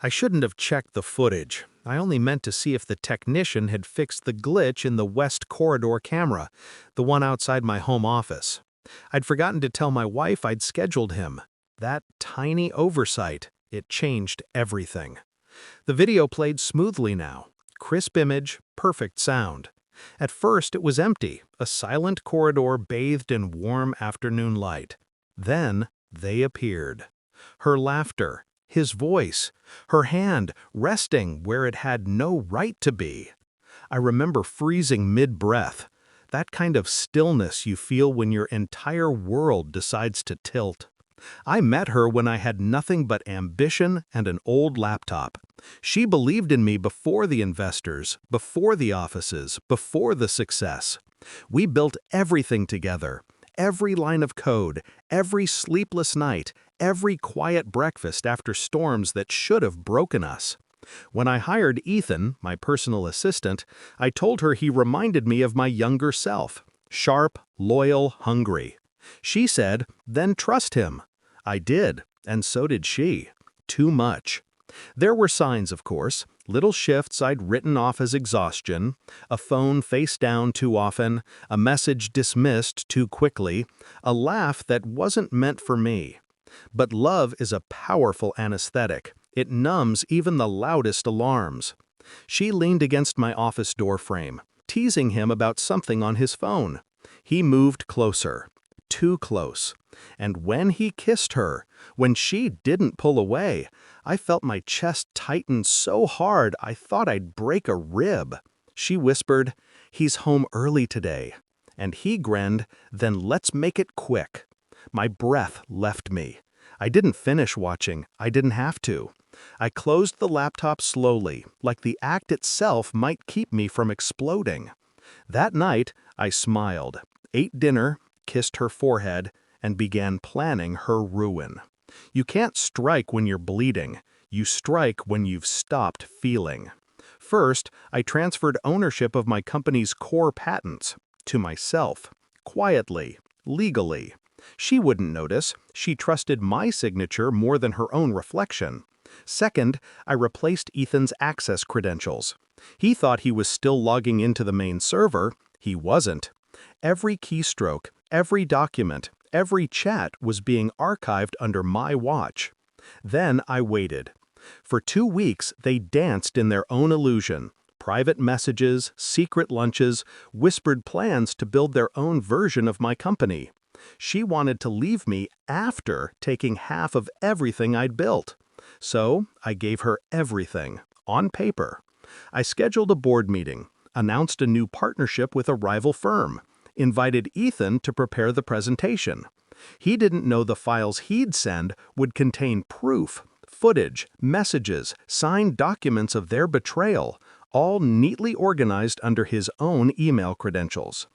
I shouldn't have checked the footage. I only meant to see if the technician had fixed the glitch in the West Corridor camera, the one outside my home office. I'd forgotten to tell my wife I'd scheduled him. That tiny oversight, it changed everything. The video played smoothly now. Crisp image, perfect sound. At first it was empty, a silent corridor bathed in warm afternoon light. Then they appeared. Her laughter, his voice, her hand resting where it had no right to be. I remember freezing mid-breath, that kind of stillness you feel when your entire world decides to tilt. I met her when I had nothing but ambition and an old laptop. She believed in me before the investors, before the offices, before the success. We built everything together. Every line of code, every sleepless night, every quiet breakfast after storms that should have broken us. When I hired Ethan, my personal assistant, I told her he reminded me of my younger self. Sharp, loyal, hungry. She said, "Then trust him." I did, and so did she. Too much. There were signs, of course, little shifts I'd written off as exhaustion, a phone face down too often, a message dismissed too quickly, a laugh that wasn't meant for me. But love is a powerful anesthetic. It numbs even the loudest alarms. She leaned against my office door frame, teasing him about something on his phone. He moved closer. Too close. And when he kissed her, when she didn't pull away, I felt my chest tighten so hard I thought I'd break a rib. She whispered, "He's home early today." And he grinned, "Then let's make it quick." My breath left me. I didn't finish watching. I didn't have to. I closed the laptop slowly, like the act itself might keep me from exploding. That night, I smiled, ate dinner, kissed her forehead, and began planning her ruin. You can't strike when you're bleeding. You strike when you've stopped feeling. First, I transferred ownership of my company's core patents to myself, quietly, legally. She wouldn't notice. She trusted my signature more than her own reflection. Second, I replaced Ethan's access credentials. He thought he was still logging into the main server. He wasn't. Every keystroke, every document, every chat was being archived under my watch. Then I waited. For 2 weeks, they danced in their own illusion. Private messages, secret lunches, whispered plans to build their own version of my company. She wanted to leave me after taking half of everything I'd built. So I gave her everything, on paper. I scheduled a board meeting, announced a new partnership with a rival firm, invited Ethan to prepare the presentation. He didn't know the files he'd send would contain proof, footage, messages, signed documents of their betrayal, all neatly organized under his own email credentials.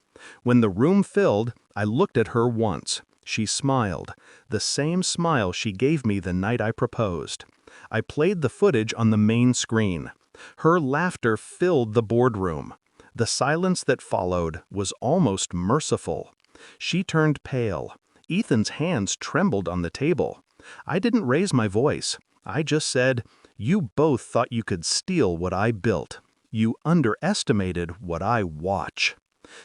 When the room filled, I looked at her once. She smiled, the same smile she gave me the night I proposed. I played the footage on the main screen. Her laughter filled the boardroom. The silence that followed was almost merciful. She turned pale. Ethan's hands trembled on the table. I didn't raise my voice. I just said, "You both thought you could steal what I built. You underestimated what I watch."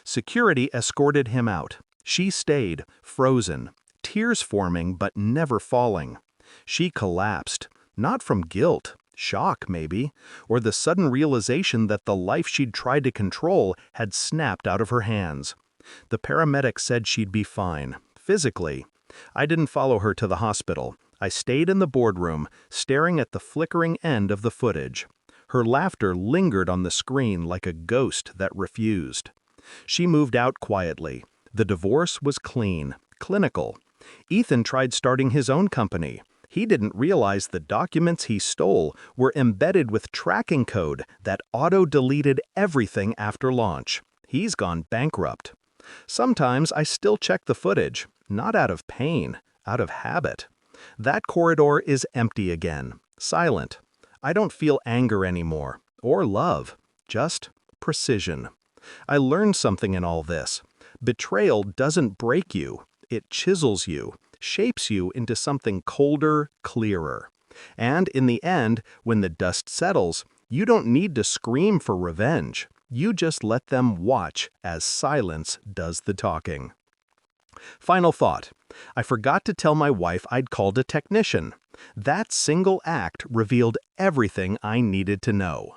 Security escorted him out. She stayed, frozen, tears forming but never falling. She collapsed, not from guilt, shock maybe, or the sudden realization that the life she'd tried to control had snapped out of her hands. The paramedic said she'd be fine, physically. I didn't follow her to the hospital. I stayed in the boardroom, staring at the flickering end of the footage. Her laughter lingered on the screen like a ghost that refused. She moved out quietly. The divorce was clean, clinical. Ethan tried starting his own company. He didn't realize the documents he stole were embedded with tracking code that auto-deleted everything after launch. He's gone bankrupt. Sometimes I still check the footage, not out of pain, out of habit. That corridor is empty again, silent. I don't feel anger anymore, or love, just precision. I learned something in all this. Betrayal doesn't break you, it chisels you, shapes you into something colder, clearer. And in the end, when the dust settles, you don't need to scream for revenge. You just let them watch as silence does the talking. Final thought. I forgot to tell my wife I'd called a technician. That single act revealed everything I needed to know.